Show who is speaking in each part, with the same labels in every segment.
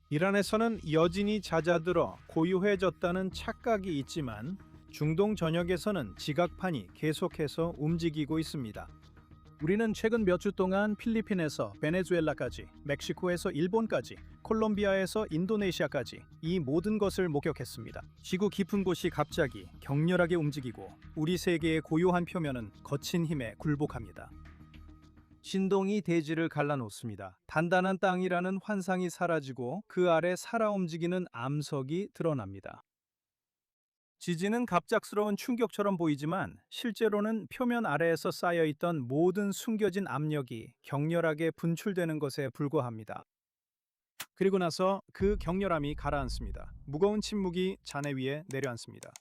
Speaker 1: 이란에서는 여진이 잦아들어 고요해졌다는 착각이 있지만 중동 전역에서는 지각판이 계속해서 움직이고 있습니다. 우리는 최근 몇 주 동안 필리핀에서 베네수엘라까지, 멕시코에서 일본까지, 콜롬비아에서 인도네시아까지 이 모든 것을 목격했습니다. 지구 깊은 곳이 갑자기 격렬하게 움직이고 우리 세계의 고요한 표면은 거친 힘에 굴복합니다. 신동이 대지를 갈라놓습니다. 단단한 땅이라는 환상이 사라지고 그 아래 살아 움직이는 암석이 드러납니다. 지진은 갑작스러운 충격처럼 보이지만 실제로는 표면 아래에서 쌓여있던 모든 숨겨진 압력이 격렬하게 분출되는 것에 불과합니다. 그리고 나서 그 격렬함이 가라앉습니다. 무거운 침묵이 잔해 위에 내려앉습니다.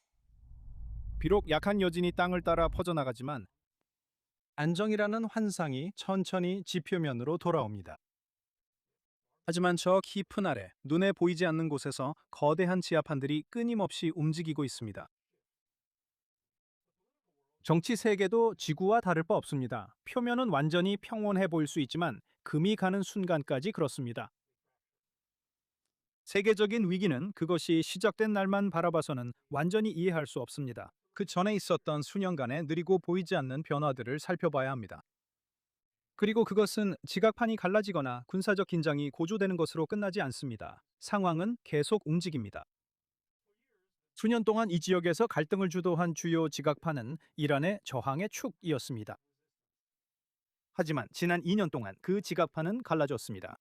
Speaker 1: 비록 약한 여진이 땅을 따라 퍼져나가지만 안정이라는 환상이 천천히 지표면으로 돌아옵니다. 하지만 저 깊은 아래 눈에 보이지 않는 곳에서 거대한 지하판들이 끊임없이 움직이고 있습니다. 정치 세계도 지구와 다를 바 없습니다. 표면은 완전히 평온해 보일 수 있지만 금이 가는 순간까지 그렇습니다. 세계적인 위기는 그것이 시작된 날만 바라봐서는 완전히 이해할 수 없습니다. 그 전에 있었던 수년간의 느리고 보이지 않는 변화들을 살펴봐야 합니다. 그리고 그것은 지각판이 갈라지거나 군사적 긴장이 고조되는 것으로 끝나지 않습니다. 상황은 계속 움직입니다. 수년 동안 이 지역에서 갈등을 주도한 주요 지각판은 이란의 저항의 축이었습니다. 하지만 지난 2년 동안 그 지각판은 갈라졌습니다.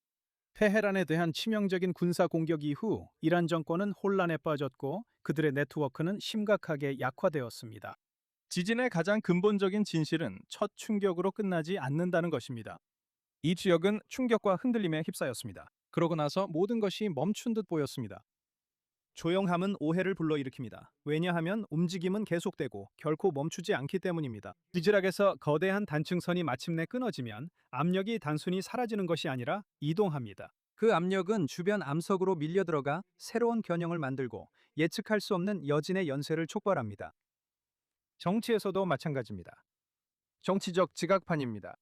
Speaker 1: 테헤란에 대한 치명적인 군사 공격 이후 이란 정권은 혼란에 빠졌고 그들의 네트워크는 심각하게 약화되었습니다. 지진의 가장 근본적인 진실은 첫 충격으로 끝나지 않는다는 것입니다. 이 지역은 충격과 흔들림에 휩싸였습니다. 그러고 나서 모든 것이 멈춘 듯 보였습니다. 조용함은 오해를 불러일으킵니다. 왜냐하면 움직임은 계속되고 결코 멈추지 않기 때문입니다. 지질학에서 거대한 단층선이 마침내 끊어지면 압력이 단순히 사라지는 것이 아니라 이동합니다. 그 압력은 주변 암석으로 밀려들어가 새로운 겨냥을 만들고 예측할 수 없는 여진의 연쇄를 촉발합니다. 정치에서도 마찬가지입니다. 정치적 지각판입니다.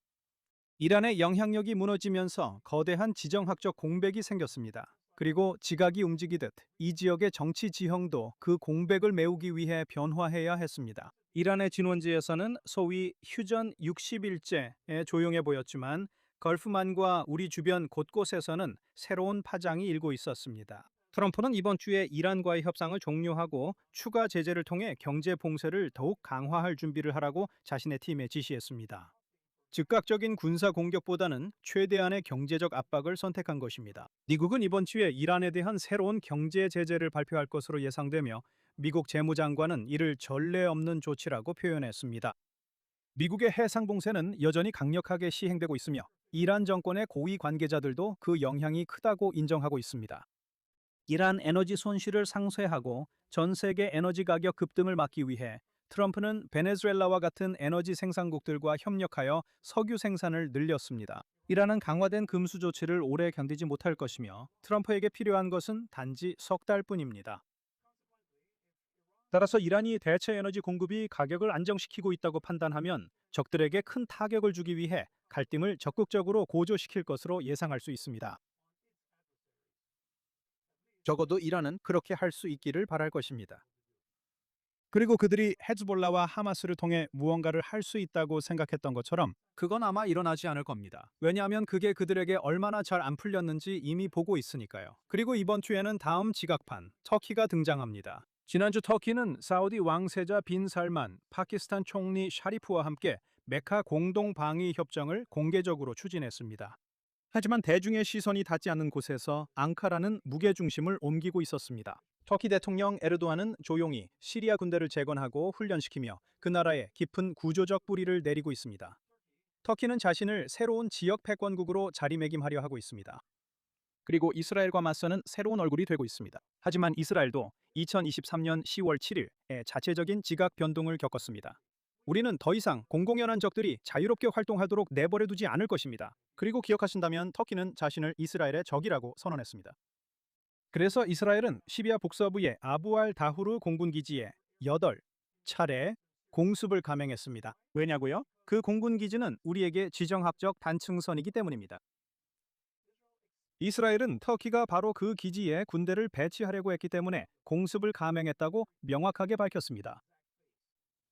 Speaker 1: 이란의 영향력이 무너지면서 거대한 지정학적 공백이 생겼습니다. 그리고 지각이 움직이듯 이 지역의 정치 지형도 그 공백을 메우기 위해 변화해야 했습니다. 이란의 진원지에서는 소위 휴전 60일째에 조용해 보였지만 걸프만과 우리 주변 곳곳에서는 새로운 파장이 일고 있었습니다. 트럼프는 이번 주에 이란과의 협상을 종료하고 추가 제재를 통해 경제 봉쇄를 더욱 강화할 준비를 하라고 자신의 팀에 지시했습니다. 즉각적인 군사 공격보다는 최대한의 경제적 압박을 선택한 것입니다. 미국은 이번 주에 이란에 대한 새로운 경제 제재를 발표할 것으로 예상되며 미국 재무장관은 이를 전례 없는 조치라고 표현했습니다. 미국의 해상 봉쇄는 여전히 강력하게 시행되고 있으며 이란 정권의 고위 관계자들도 그 영향이 크다고 인정하고 있습니다. 이란 에너지 손실을 상쇄하고 전 세계 에너지 가격 급등을 막기 위해 트럼프는 베네수엘라와 같은 에너지 생산국들과 협력하여 석유 생산을 늘렸습니다. 이란은 강화된 금수 조치를 오래 견디지 못할 것이며 트럼프에게 필요한 것은 단지 석 달뿐입니다. 따라서 이란이 대체 에너지 공급이 가격을 안정시키고 있다고 판단하면 적들에게 큰 타격을 주기 위해 갈등을 적극적으로 고조시킬 것으로 예상할 수 있습니다. 적어도 이란은 그렇게 할 수 있기를 바랄 것입니다. 그리고 그들이 헤즈볼라와 하마스를 통해 무언가를 할 수 있다고 생각했던 것처럼 그건 아마 일어나지 않을 겁니다. 왜냐하면 그게 그들에게 얼마나 잘 안 풀렸는지 이미 보고 있으니까요. 그리고 이번 주에는 다음 지각판, 터키가 등장합니다. 지난주 터키는 사우디 왕세자 빈 살만, 파키스탄 총리 샤리프와 함께 메카 공동 방위 협정을 공개적으로 추진했습니다. 하지만 대중의 시선이 닿지 않는 곳에서 앙카라는 무게중심을 옮기고 있었습니다. 터키 대통령 에르도안은 조용히 시리아 군대를 재건하고 훈련시키며 그 나라에 깊은 구조적 뿌리를 내리고 있습니다. 터키는 자신을 새로운 지역 패권국으로 자리매김하려 하고 있습니다. 그리고 이스라엘과 맞서는 새로운 얼굴이 되고 있습니다. 하지만 이스라엘도 2023년 10월 7일에 자체적인 지각 변동을 겪었습니다. 우리는 더 이상 공공연한 적들이 자유롭게 활동하도록 내버려두지 않을 것입니다. 그리고 기억하신다면 터키는 자신을 이스라엘의 적이라고 선언했습니다. 그래서 이스라엘은 시리아 북서부의 아부 알 다후르 공군기지에 8차례 공습을 감행했습니다. 왜냐고요? 그 공군기지는 우리에게 지정학적 단층선이기 때문입니다. 이스라엘은 터키가 바로 그 기지에 군대를 배치하려고 했기 때문에 공습을 감행했다고 명확하게 밝혔습니다.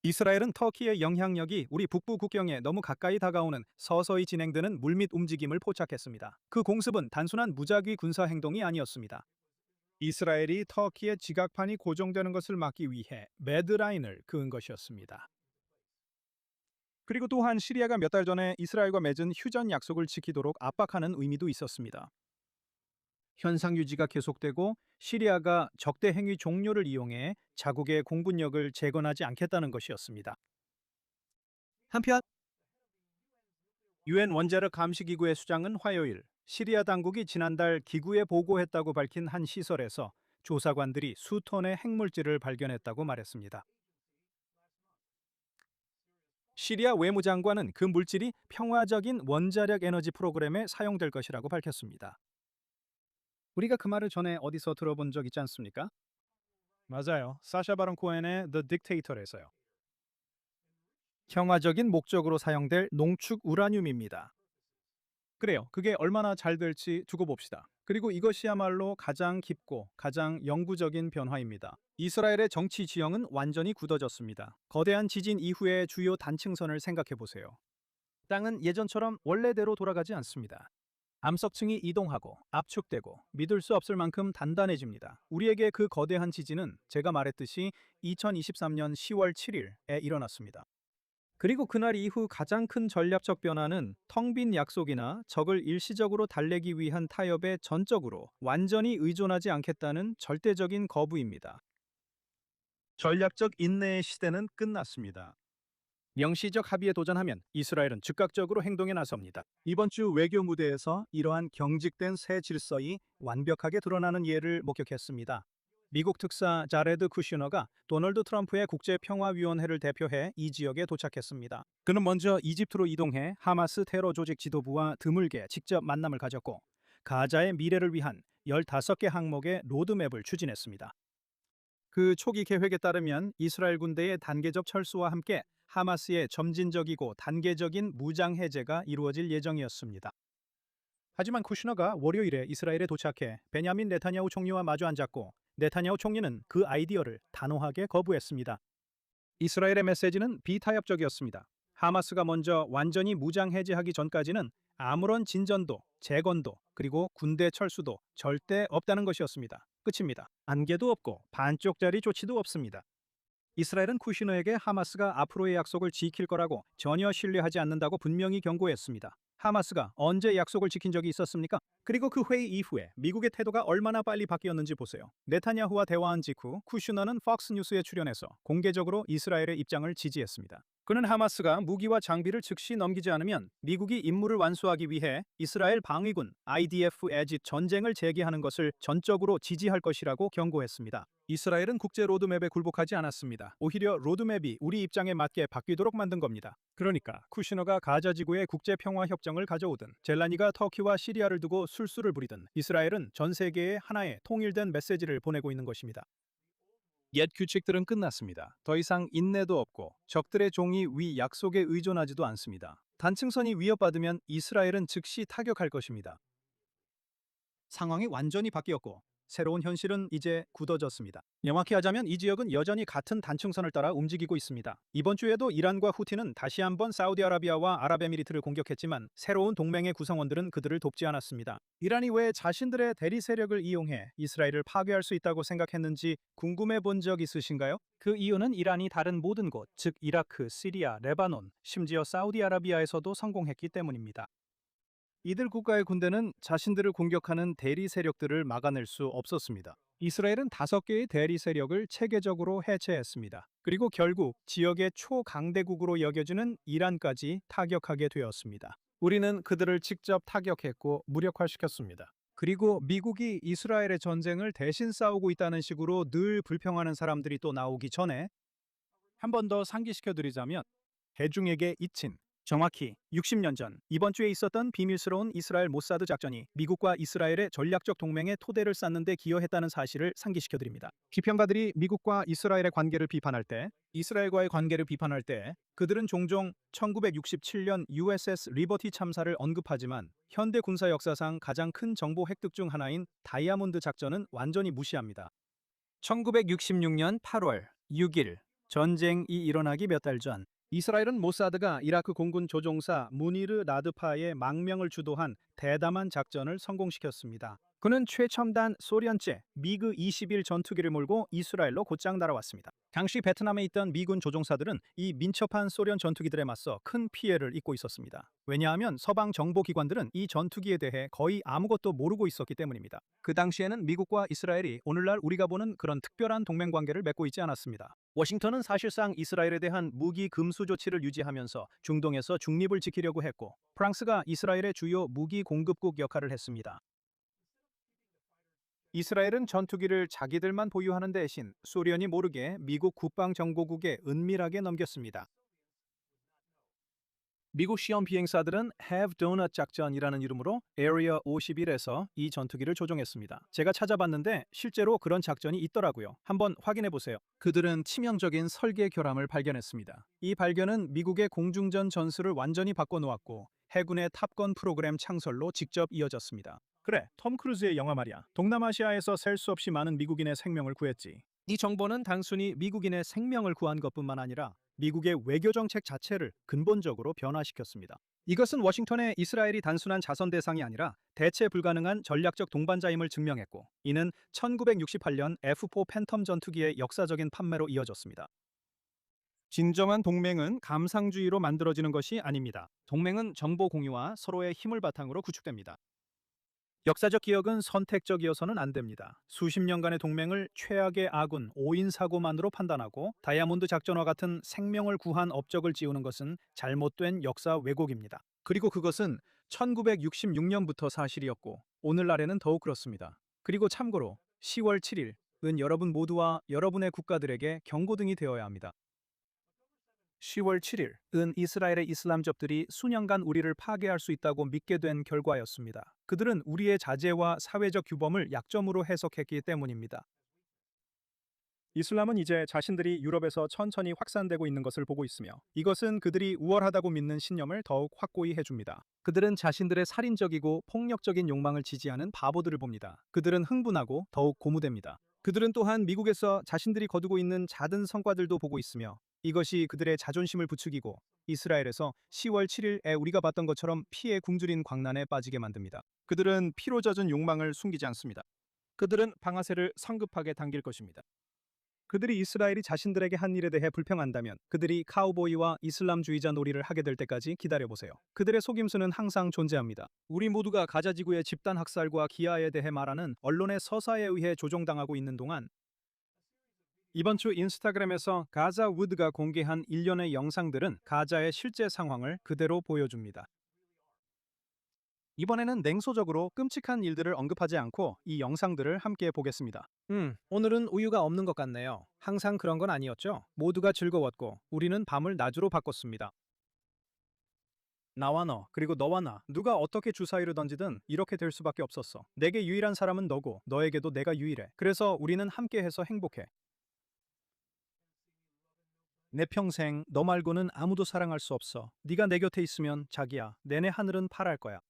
Speaker 1: 이스라엘은 터키의 영향력이 우리 북부 국경에 너무 가까이 다가오는 서서히 진행되는 물밑 움직임을 포착했습니다. 그 공습은 단순한 무작위 군사 행동이 아니었습니다. 이스라엘이 터키의 지각판이 고정되는 것을 막기 위해 매드라인을 그은 것이었습니다. 그리고 또한 시리아가 몇 달 전에 이스라엘과 맺은 휴전 약속을 지키도록 압박하는 의미도 있었습니다. 현상 유지가 계속되고 시리아가 적대 행위 종료를 이용해 자국의 공군력을 재건하지 않겠다는 것이었습니다. 한편 유엔 원자력 감시기구의 수장은 화요일 시리아 당국이 지난달 기구에 보고했다고 밝힌 한 시설에서 조사관들이 수톤의 핵물질을 발견했다고 말했습니다. 시리아 외무장관은 그 물질이 평화적인 원자력 에너지 프로그램에 사용될 것이라고 밝혔습니다. 우리가 그 말을 전에 어디서 들어본 적 있지 않습니까? 맞아요. 사샤 바론 코엔의 The Dictator에서요. 평화적인 목적으로 사용될 농축 우라늄입니다. 그래요. 그게 얼마나 잘 될지 두고 봅시다. 그리고 이것이야말로 가장 깊고 가장 영구적인 변화입니다. 이스라엘의 정치 지형은 완전히 굳어졌습니다. 거대한 지진 이후의 주요 단층선을 생각해 보세요. 땅은 예전처럼 원래대로 돌아가지 않습니다. 암석층이 이동하고 압축되고 믿을 수 없을 만큼 단단해집니다. 우리에게 그 거대한 지진은 제가 말했듯이 2023년 10월 7일에 일어났습니다. 그리고 그날 이후 가장 큰 전략적 변화는 텅 빈 약속이나 적을 일시적으로 달래기 위한 타협에 전적으로 완전히 의존하지 않겠다는 절대적인 거부입니다. 전략적 인내의 시대는 끝났습니다. 명시적 합의에 도전하면 이스라엘은 즉각적으로 행동에 나섭니다. 이번 주 외교 무대에서 이러한 경직된 새 질서이 완벽하게 드러나는 예를 목격했습니다. 미국 특사 자레드 쿠슈너가 도널드 트럼프의 국제평화위원회를 대표해 이 지역에 도착했습니다. 그는 먼저 이집트로 이동해 하마스 테러 조직 지도부와 드물게 직접 만남을 가졌고 가자의 미래를 위한 15개 항목의 로드맵을 추진했습니다. 그 초기 계획에 따르면 이스라엘 군대의 단계적 철수와 함께 하마스의 점진적이고 단계적인 무장 해제가 이루어질 예정이었습니다. 하지만 쿠슈너가 월요일에 이스라엘에 도착해 베냐민 네타냐후 총리와 마주 앉았고 네타냐후 총리는 그 아이디어를 단호하게 거부했습니다. 이스라엘의 메시지는 비타협적이었습니다. 하마스가 먼저 완전히 무장 해제하기 전까지는 아무런 진전도, 재건도, 그리고 군대 철수도 절대 없다는 것이었습니다. 끝입니다. 안개도 없고 반쪽짜리 조치도 없습니다. 이스라엘은 쿠시너에게 하마스가 앞으로의 약속을 지킬 거라고 전혀 신뢰하지 않는다고 분명히 경고했습니다. 하마스가 언제 약속을 지킨 적이 있었습니까? 그리고 그 회의 이후에 미국의 태도가 얼마나 빨리 바뀌었는지 보세요. 네타냐후와 대화한 직후 쿠슈너는 팍스 뉴스에 출연해서 공개적으로 이스라엘의 입장을 지지했습니다. 그는 하마스가 무기와 장비를 즉시 넘기지 않으면 미국이 임무를 완수하기 위해 이스라엘 방위군 IDF에 전쟁을 재개하는 것을 전적으로 지지할 것이라고 경고했습니다. 이스라엘은 국제 로드맵에 굴복하지 않았습니다. 오히려 로드맵이 우리 입장에 맞게 바뀌도록 만든 겁니다. 그러니까 쿠시너가 가자 지구에 국제 평화 협정을 가져오든 젤라니가 터키와 시리아를 두고 술수를 부리든 이스라엘은 전 세계에 하나의 통일된 메시지를 보내고 있는 것입니다. 옛 규칙들은 끝났습니다. 더 이상 인내도 없고 적들의 종이 위 약속에 의존하지도 않습니다. 단층선이 위협받으면 이스라엘은 즉시 타격할 것입니다. 상황이 완전히 바뀌었고 새로운 현실은 이제 굳어졌습니다. 명확히 하자면 이 지역은 여전히 같은 단층선을 따라 움직이고 있습니다. 이번 주에도 이란과 후티는 다시 한번 사우디아라비아와 아랍에미리트를 공격했지만 새로운 동맹의 구성원들은 그들을 돕지 않았습니다. 이란이 왜 자신들의 대리 세력을 이용해 이스라엘을 파괴할 수 있다고 생각했는지 궁금해 본 적 있으신가요? 그 이유는 이란이 다른 모든 곳, 즉 이라크, 시리아, 레바논, 심지어 사우디아라비아에서도 성공했기 때문입니다. 이들 국가의 군대는 자신들을 공격하는 대리 세력들을 막아낼 수 없었습니다. 이스라엘은 5개의 대리 세력을 체계적으로 해체했습니다. 그리고 결국 지역의 초강대국으로 여겨지는 이란까지 타격하게 되었습니다. 우리는 그들을 직접 타격했고 무력화시켰습니다. 그리고 미국이 이스라엘의 전쟁을 대신 싸우고 있다는 식으로 늘 불평하는 사람들이 또 나오기 전에 한 번 더 상기시켜 드리자면 대중에게 잊힌 정확히 60년 전 이번 주에 있었던 비밀스러운 이스라엘 모사드 작전이 미국과 이스라엘의 전략적 동맹의 토대를 쌓는 데 기여했다는 사실을 상기시켜드립니다. 비평가들이 미국과 이스라엘의 관계를 비판할 때, 이스라엘과의 관계를 비판할 때 그들은 종종 1967년 USS 리버티 참사를 언급하지만 현대 군사 역사상 가장 큰 정보 획득 중 하나인 다이아몬드 작전은 완전히 무시합니다. 1966년 8월 6일 전쟁이 일어나기 몇 달 전 이스라엘은 모사드가 이라크 공군 조종사 무니르 라드파의 망명을 주도한 대담한 작전을 성공시켰습니다. 그는 최첨단 소련제 미그 21 전투기를 몰고 이스라엘로 곧장 날아왔습니다. 당시 베트남에 있던 미군 조종사들은 이 민첩한 소련 전투기들에 맞서 큰 피해를 입고 있었습니다. 왜냐하면 서방 정보기관들은 이 전투기에 대해 거의 아무것도 모르고 있었기 때문입니다. 그 당시에는 미국과 이스라엘이 오늘날 우리가 보는 그런 특별한 동맹관계를 맺고 있지 않았습니다. 워싱턴은 사실상 이스라엘에 대한 무기 금수 조치를 유지하면서 중동에서 중립을 지키려고 했고, 프랑스가 이스라엘의 주요 무기 공급국 역할을 했습니다. 이스라엘은 전투기를 자기들만 보유하는 대신 소련이 모르게 미국 국방정보국에 은밀하게 넘겼습니다. 미국 시험 비행사들은 Have Donut 작전이라는 이름으로 Area 51에서 이 전투기를 조종했습니다. 제가 찾아봤는데 실제로 그런 작전이 있더라고요. 한번 확인해 보세요. 그들은 치명적인 설계 결함을 발견했습니다. 이 발견은 미국의 공중전 전술을 완전히 바꿔놓았고 해군의 탑건 프로그램 창설로 직접 이어졌습니다. 그래, 톰 크루즈의 영화 말이야. 동남아시아에서 셀 수 없이 많은 미국인의 생명을 구했지. 이 정보는 단순히 미국인의 생명을 구한 것뿐만 아니라 미국의 외교 정책 자체를 근본적으로 변화시켰습니다. 이것은 워싱턴의 이스라엘이 단순한 자선 대상이 아니라 대체 불가능한 전략적 동반자임을 증명했고, 이는 1968년 F4 팬텀 전투기의 역사적인 판매로 이어졌습니다. 진정한 동맹은 감상주의로 만들어지는 것이 아닙니다. 동맹은 정보 공유와 서로의 힘을 바탕으로 구축됩니다. 역사적 기억은 선택적이어서는 안 됩니다. 수십 년간의 동맹을 최악의 아군, 오인사고만으로 판단하고 다이아몬드 작전과 같은 생명을 구한 업적을 지우는 것은 잘못된 역사 왜곡입니다. 그리고 그것은 1966년부터 사실이었고 오늘날에는 더욱 그렇습니다. 그리고 참고로 10월 7일은 여러분 모두와 여러분의 국가들에게 경고등이 되어야 합니다. 10월 7일은 이스라엘의 이슬람적들이 수년간 우리를 파괴할 수 있다고 믿게 된 결과였습니다. 그들은 우리의 자제와 사회적 규범을 약점으로 해석했기 때문입니다. 이슬람은 이제 자신들이 유럽에서 천천히 확산되고 있는 것을 보고 있으며 이것은 그들이 우월하다고 믿는 신념을 더욱 확고히 해줍니다. 그들은 자신들의 살인적이고 폭력적인 욕망을 지지하는 바보들을 봅니다. 그들은 흥분하고 더욱 고무됩니다. 그들은 또한 미국에서 자신들이 거두고 있는 작은 성과들도 보고 있으며 이것이 그들의 자존심을 부추기고 이스라엘에서 10월 7일에 우리가 봤던 것처럼 피에 굶주린 광란에 빠지게 만듭니다. 그들은 피로 젖은 욕망을 숨기지 않습니다. 그들은 방아쇠를 성급하게 당길 것입니다. 그들이 이스라엘이 자신들에게 한 일에 대해 불평한다면 그들이 카우보이와 이슬람주의자 놀이를 하게 될 때까지 기다려보세요. 그들의 속임수는 항상 존재합니다. 우리 모두가 가자 지구의 집단 학살과 기아에 대해 말하는 언론의 서사에 의해 조종당하고 있는 동안 이번 주 인스타그램에서 가자 우드가 공개한 일련의 영상들은 가자의 실제 상황을 그대로 보여줍니다. 이번에는 냉소적으로 끔찍한 일들을 언급하지 않고 이 영상들을 함께 보겠습니다. 오늘은 우유가 없는 것 같네요. 항상 그런 건 아니었죠? 모두가 즐거웠고 우리는 밤을 낮으로 바꿨습니다. 나와 너, 그리고 너와 나, 누가 어떻게 주사위를 던지든 이렇게 될 수밖에 없었어. 내게 유일한 사람은 너고 너에게도 내가 유일해. 그래서 우리는 함께해서 행복해. 내 평생 너 말고는 아무도 사랑할 수 없어. 네가 내 곁에 있으면 자기야, 내내 하늘은 파랄 거야.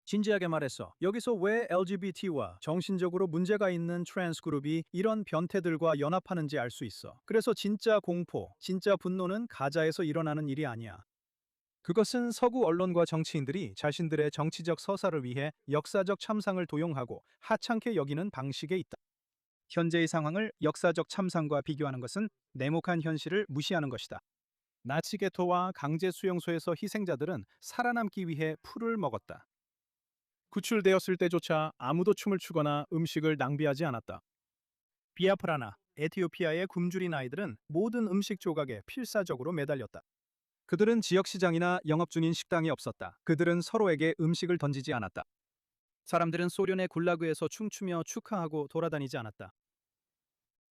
Speaker 1: 진지하게 말해서 여기서 왜 LGBT와 정신적으로 문제가 있는 트랜스 그룹이 이런 변태들과 연합하는지 알 수 있어. 그래서 진짜 공포, 진짜 분노는 가자에서 일어나는 일이 아니야. 그것은 서구 언론과 정치인들이 자신들의 정치적 서사를 위해 역사적 참상을 도용하고 하찮게 여기는 방식에 있다. 현재의 상황을 역사적 참상과 비교하는 것은 냉혹한 현실을 무시하는 것이다. 나치 게토와 강제 수용소에서 희생자들은 살아남기 위해 풀을 먹었다. 구출되었을 때조차 아무도 춤을 추거나 음식을 낭비하지 않았다. 비아프라나, 에티오피아의 굶주린 아이들은 모든 음식 조각에 필사적으로 매달렸다. 그들은 지역 시장이나 영업 중인 식당이 없었다. 그들은 서로에게 음식을 던지지 않았다. 사람들은 소련의 굴라그에서 춤추며 축하하고 돌아다니지 않았다.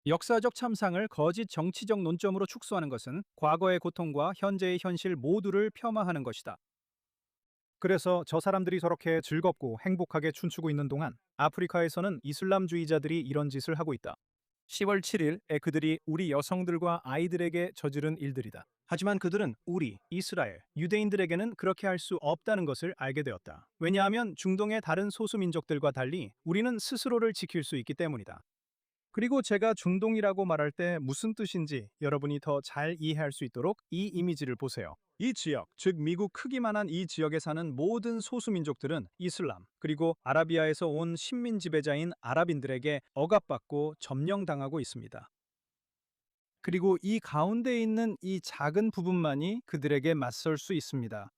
Speaker 1: 역사적 참상을 거짓 정치적 논점으로 축소하는 것은 과거의 고통과 현재의 현실 모두를 폄하하는 것이다. 그래서 저 사람들이 저렇게 즐겁고 행복하게 춤추고 있는 동안 아프리카에서는 이슬람주의자들이 이런 짓을 하고 있다. 10월 7일에 그들이 우리 여성들과 아이들에게 저지른 일들이다. 하지만 그들은 우리, 이스라엘, 유대인들에게는 그렇게 할 수 없다는 것을 알게 되었다. 왜냐하면 중동의 다른 소수민족들과 달리 우리는 스스로를 지킬 수 있기 때문이다. 그리고 제가 중동이라고 말할 때 무슨 뜻인지 여러분이 더 잘 이해할 수 있도록 이 이미지를 보세요. 이 지역, 즉 미국 크기만한 이 지역에 사는 모든 소수민족들은 이슬람, 그리고 아라비아에서 온 식민 지배자인 아랍인들에게 억압받고 점령당하고 있습니다. 그리고 이 가운데 있는 이 작은 부분만이 그들에게 맞설 수 있습니다.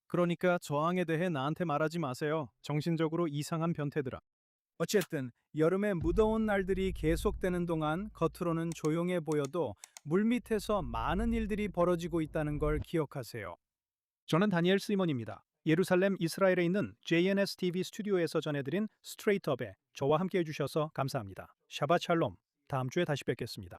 Speaker 1: 그러니까 저항에 대해 나한테 말하지 마세요. 정신적으로 이상한 변태들아. 어쨌든 여름의 무더운 날들이 계속되는 동안 겉으로는 조용해 보여도 물밑에서 많은 일들이 벌어지고 있다는 걸 기억하세요. 저는 다니엘 스이먼입니다. 예루살렘 이스라엘에 있는 JNS TV 스튜디오에서 전해드린 스트레이트업에 저와 함께 해주셔서 감사합니다. 샤ባት 샬롬. 다음 주에 다시 뵙겠습니다.